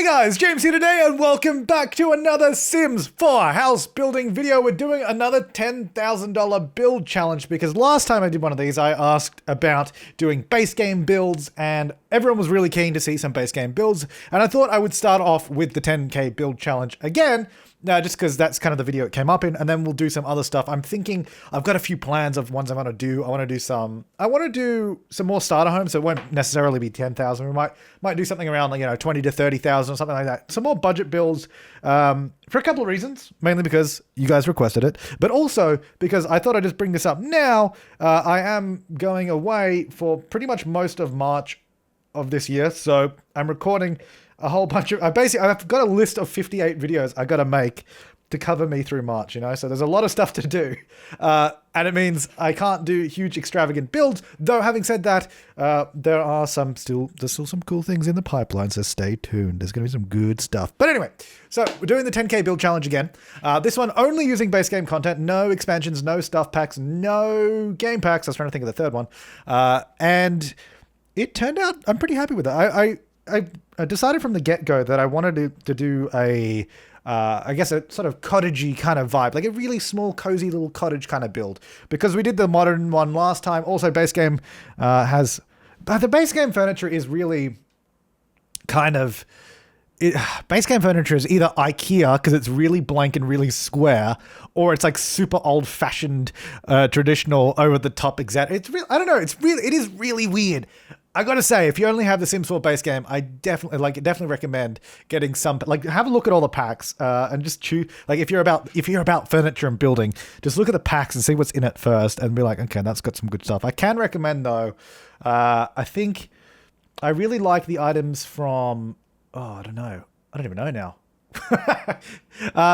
Guys, James here today and welcome back to another Sims 4 house building video. We're doing another $10,000 build challenge because last time I did one of these I asked about doing base game builds and everyone was really keen to see some base game builds, and I thought I would start off with the 10k build challenge again. Just because that's kind of the video it came up in, and then we'll do some other stuff. I'm thinking I've got a few plans of ones I want to do. I want to do some more starter homes, so it won't necessarily be 10,000. We might do something around like 20 to 30,000 or something like that. Some more budget builds for a couple of reasons, mainly because you guys requested it, but also because I thought I'd just bring this up now. I am going away for pretty much most of March of this year, so I'm recording a whole bunch of, I've got a list of 58 videos I got to make to cover me through March, so there's a lot of stuff to do. And it means I can't do huge extravagant builds, though having said that, there's still some cool things in the pipeline, so stay tuned. There's going to be some good stuff. But anyway, so we're doing the 10k build challenge again. This one only using base game content, no expansions, no stuff packs, no game packs. I was trying to think of the third one. And it turned out, I'm pretty happy with it. I decided from the get-go that I wanted to do a sort of cottagey kind of vibe, like a really small, cozy little cottage kind of build. Because we did the modern one last time. Also, base game the base game furniture is really kind of... base game furniture is either IKEA because it's really blank and really square, or it's like super old-fashioned, traditional, over-the-top exact. It's real. I don't know. It is really weird. I gotta say, if you only have the Sims 4 base game, I definitely recommend getting some. Have a look at all the packs and just choose. If you're about furniture and building, just look at the packs and see what's in it first, and be like, okay, that's got some good stuff. I can recommend though. I think I really like the items from. Oh, I don't know. I don't even know now.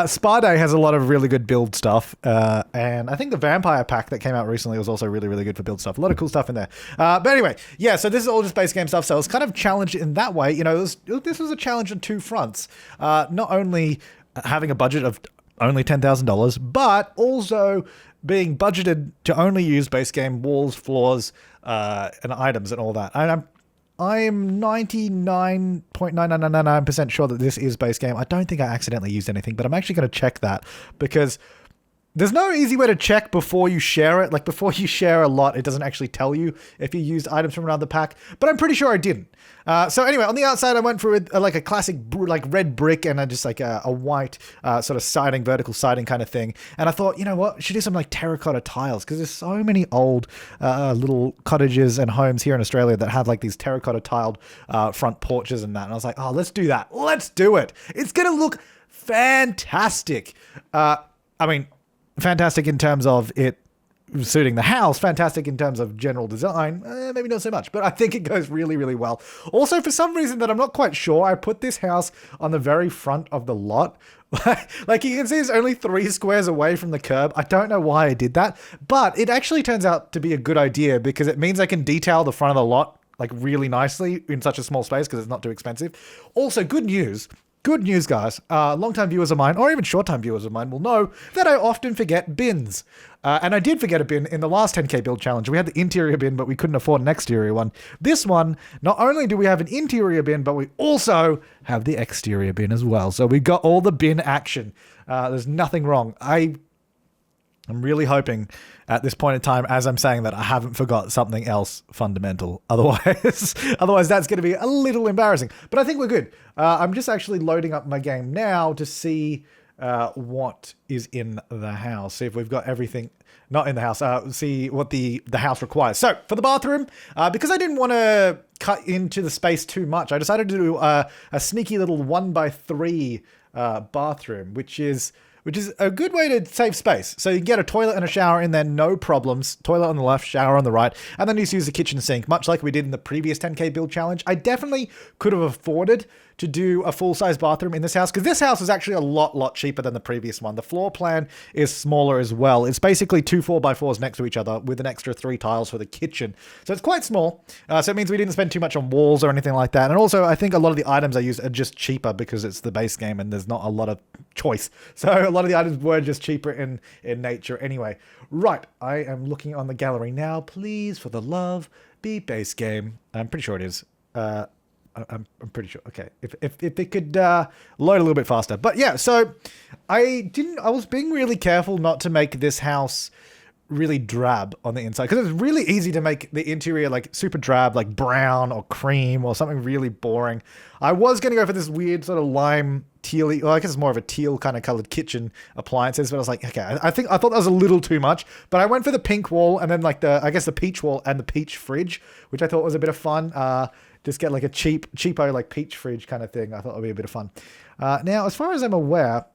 Spa Day has a lot of really good build stuff, and I think the vampire pack that came out recently was also really, really good for build stuff. A lot of cool stuff in there. But anyway, yeah, so this is all just base game stuff, so it's kind of challenged in that way. This was a challenge on two fronts. Not only having a budget of only $10,000, but also being budgeted to only use base game walls, floors, and items and all that. And I'm 99.9999% sure that this is base game. I don't think I accidentally used anything, but I'm actually going to check that because there's no easy way to check before you share it. Like before you share a lot, it doesn't actually tell you if you used items from another pack, but I'm pretty sure I didn't. So anyway, on the outside, I went for a classic red brick and just like a white sort of siding, vertical siding kind of thing. And I thought, you know what, should do some like terracotta tiles because there's so many old little cottages and homes here in Australia that have like these terracotta tiled front porches and that. And I was like, oh, let's do that. Let's do it. It's going to look fantastic. Fantastic in terms of it suiting the house, fantastic in terms of general design, maybe not so much, but I think it goes really, really well. Also, for some reason that I'm not quite sure, I put this house on the very front of the lot. Like you can see, it's only 3 squares away from the curb. I don't know why I did that, but it actually turns out to be a good idea because it means I can detail the front of the lot like really nicely in such a small space because it's not too expensive. Also, good news. Good news, guys. Long-time viewers of mine, or even short-time viewers of mine, will know that I often forget bins. And I did forget a bin in the last 10k build challenge. We had the interior bin, but we couldn't afford an exterior one. This one, not only do we have an interior bin, but we also have the exterior bin as well. So we got all the bin action. There's nothing wrong. I'm really hoping at this point in time, as I'm saying that, I haven't forgot something else fundamental. Otherwise that's going to be a little embarrassing. But I think we're good. I'm just actually loading up my game now to see what is in the house. See if we've got everything. Not in the house. See what the house requires. So for the bathroom, because I didn't want to cut into the space too much, I decided to do a sneaky little 1x3 bathroom, which is a good way to save space. So you can get a toilet and a shower in there, no problems. Toilet on the left, shower on the right. And then you just use the kitchen sink, much like we did in the previous 10k build challenge. I definitely could have afforded to do a full-size bathroom in this house because this house is actually a lot cheaper than the previous one. The floor plan is smaller as well. It's basically 2 4x4s next to each other with an extra 3 tiles for the kitchen. So it's quite small. So it means we didn't spend too much on walls or anything like that. And also, I think a lot of the items I use are just cheaper because it's the base game and there's not a lot of choice. So a lot of the items were just cheaper in nature anyway. Right, I am looking on the gallery now. Please, for the love, be base game. I'm pretty sure it is. I'm pretty sure. Okay, if it could load a little bit faster. But yeah, so I was being really careful not to make this house really drab on the inside, because it's really easy to make the interior like super drab, like brown or cream or something really boring. I was going to go for this weird sort of lime tealy, well, I guess it's more of a teal kind of colored kitchen appliances, but I was like, okay, I thought that was a little too much, but I went for the pink wall and then like the peach wall and the peach fridge, which I thought was a bit of fun. Just get like a cheapo like peach fridge kind of thing. I thought it would be a bit of fun. Now, as far as I'm aware,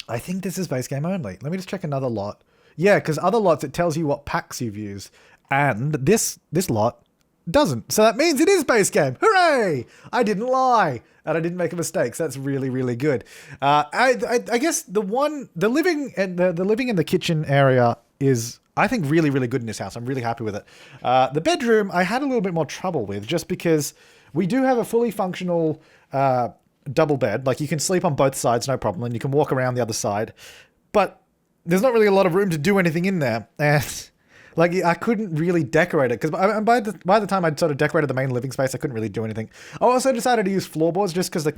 I think this is base game only. Let me just check another lot. Yeah, because other lots, it tells you what packs you've used. And this lot doesn't. So that means it is base game. Hooray! I didn't lie. And I didn't make a mistake. So that's really, really good. I guess the living and the living in the kitchen area is, I think, really, really good in this house. I'm really happy with it. The bedroom, I had a little bit more trouble with, just because we do have a fully functional double bed. Like, you can sleep on both sides, no problem. And you can walk around the other side. But there's not really a lot of room to do anything in there. And like, I couldn't really decorate it, because by the time I'd sort of decorated the main living space, I couldn't really do anything. I also decided to use floorboards just because I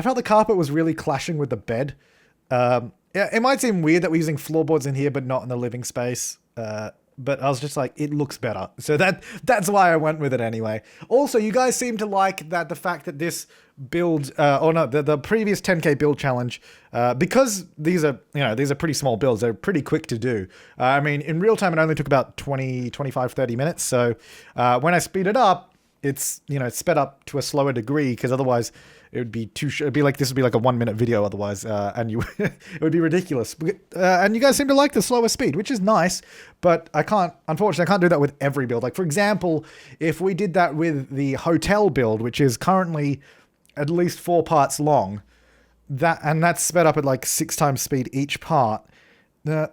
felt the carpet was really clashing with the bed. Yeah, it might seem weird that we're using floorboards in here, but not in the living space. But I was just like, it looks better. So that's why I went with it anyway. Also, you guys seem to like the fact that this build, the previous 10K build challenge, because these are pretty small builds. They're pretty quick to do. I mean, in real time, it only took about 20, 25, 30 minutes. So when I speed it up, it's sped up to a slower degree, because otherwise it would be this would be like a 1 minute video otherwise, and it would be ridiculous. And you guys seem to like the slower speed, which is nice, but unfortunately I can't do that with every build. Like, for example, if we did that with the hotel build, which is currently at least 4 parts long, that's sped up at like 6 times speed each part,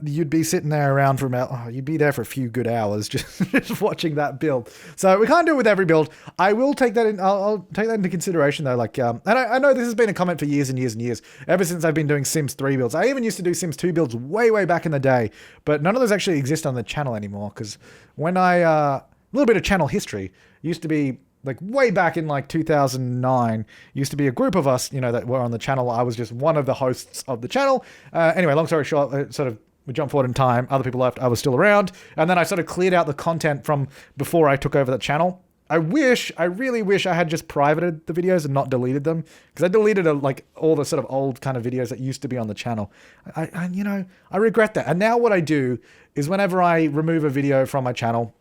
you'd be sitting there around for about, you'd be there for a few good hours just watching that build. So we can't do it with every build. I will take that in. I'll take that into consideration though. Like, and I know this has been a comment for years and years and years, ever since I've been doing Sims 3 builds. I even used to do Sims 2 builds way, way back in the day, but none of those actually exist on the channel anymore. Because when a little bit of channel history, used to be like way back in like 2009, used to be a group of us, that were on the channel. I was just one of the hosts of the channel. Anyway, long story short, we jump forward in time. Other people left. I was still around. And then I sort of cleared out the content from before I took over the channel. I really wish I had just privated the videos and not deleted them, because I deleted like all the sort of old kind of videos that used to be on the channel. I regret that. And now what I do is whenever I remove a video from my channel,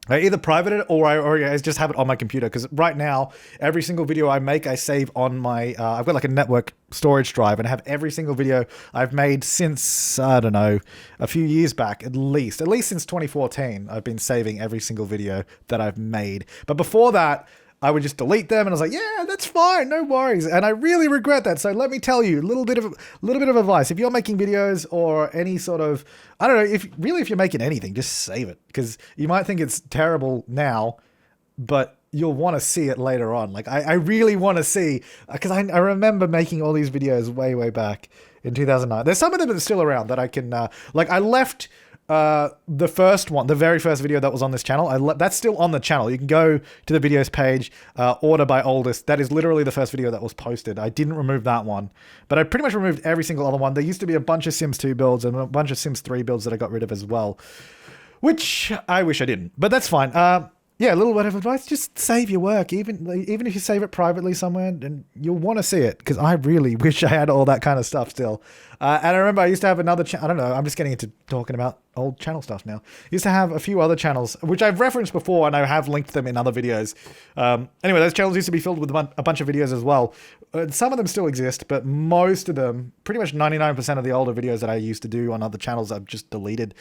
I either private it or I just have it on my computer, because right now, every single video I make, I save on my, I've got like a network storage drive, and I have every single video I've made since, I don't know, a few years back, at least since 2014, I've been saving every single video that I've made. But before that, I would just delete them, and I was like, yeah, that's fine, no worries. And I really regret that. So let me tell you a little bit of advice. If you're making videos or any sort of, I don't know, if you're making anything, just save it, because you might think it's terrible now, but you'll want to see it later on. Like, I really want to see, because I remember making all these videos way, way back in 2009. There's some of them that are still around that I can, like, I left the first one, the very first video that was on this channel, that's still on the channel. You can go to the videos page, order by oldest. That is literally the first video that was posted. I didn't remove that one, but I pretty much removed every single other one. There used to be a bunch of Sims 2 builds and a bunch of Sims 3 builds that I got rid of as well, which I wish I didn't, but that's fine. Yeah, a little bit of advice, just save your work, even if you save it privately somewhere, and you'll want to see it, because I really wish I had all that kind of stuff still. And I remember I used to have another I don't know, I'm just getting into talking about old channel stuff now. Used to have a few other channels, which I've referenced before, and I have linked them in other videos. Anyway, those channels used to be filled with a bunch of videos as well. Some of them still exist, but most of them, pretty much 99% of the older videos that I used to do on other channels, I've just deleted.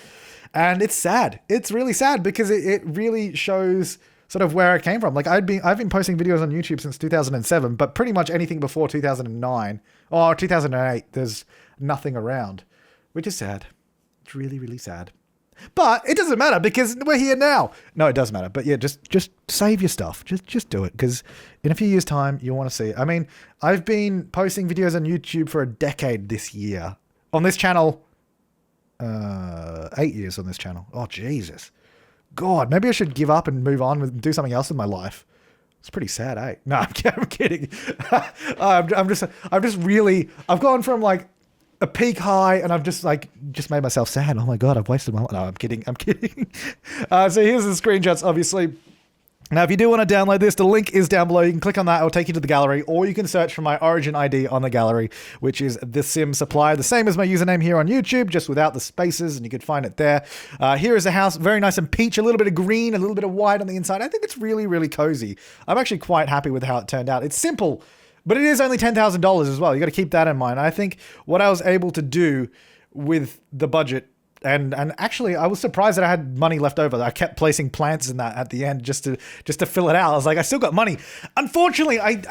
And it's sad. It's really sad, because it really shows sort of where it came from. Like, I've been posting videos on YouTube since 2007, but pretty much anything before 2009 or 2008, there's nothing around, which is sad. It's really, really sad. But it doesn't matter, because we're here now. No, it does matter. But yeah, just save your stuff. Just do it, because in a few years' time, you'll want to see it. I mean, I've been posting videos on YouTube for a decade this year. On this channel, 8 years on this channel. Oh, Jesus. God, maybe I should give up and move on and do something else in my life. It's pretty sad, eh? No, I'm kidding. I've gone from like a peak high, and I've just made myself sad. Oh my god, I've wasted my. No, I'm kidding. So here's the screenshots, obviously. Now, if you do want to download this, the link is down below. You can click on that. It'll take you to the gallery, or you can search for my origin ID on the gallery, which is The Sim Supplier. The same as my username here on YouTube, just without the spaces, and you can find it there. Here is the house, very nice and peach, a little bit of green, a little bit of white on the inside. I think it's really, really cozy. I'm actually quite happy with how it turned out. It's simple, but it is only $10,000 as well. You got to keep that in mind. I think what I was able to do with the budget, and actually, I was surprised that I had money left over. I kept placing plants in that at the end just to fill it out. I was like, I still got money. Unfortunately, I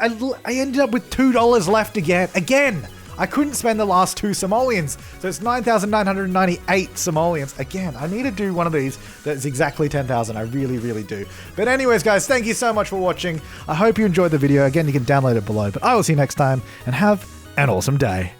ended up with $2 left again. I couldn't spend the last 2 simoleons, so it's 9,998 simoleons. Again, I need to do one of these that's exactly 10,000. I really, really do. But anyways, guys, thank you so much for watching. I hope you enjoyed the video. Again, you can download it below. But I will see you next time, and have an awesome day.